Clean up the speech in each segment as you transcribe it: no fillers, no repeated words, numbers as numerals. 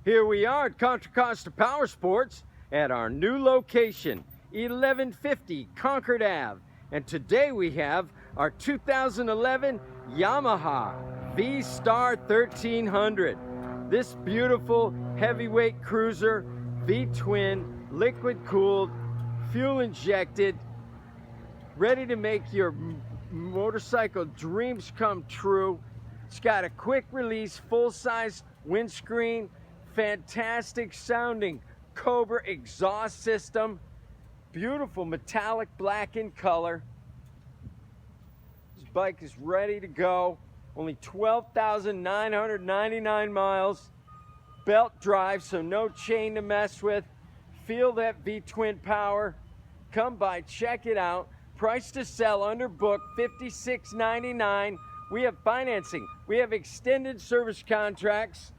Here we are at Contra Costa Powersports at our new location, 1150 Concord Ave. And today we have our 2011 Yamaha V-Star 1300. This beautiful heavyweight cruiser, V-twin, liquid cooled, fuel injected, ready to make your motorcycle dreams come true. It's got a quick release, full-size windscreen, fantastic sounding Cobra exhaust system, beautiful metallic black in color. This bike is ready to go. Only 12,999 miles. Belt drive, so no chain to mess with. Feel that V-twin power. Come by, check it out. Price to sell under book, $56.99. We have financing. We have extended service contracts.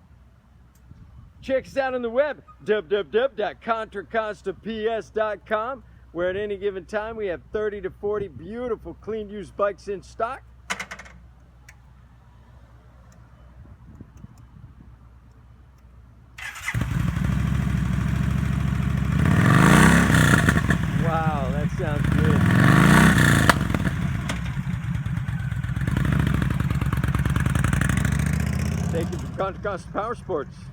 Check us out on the web, www.contracostaps.com, where at any given time we have 30 to 40 beautiful clean used bikes in stock. Wow, that sounds good. Thank you for Contra Costa Powersports.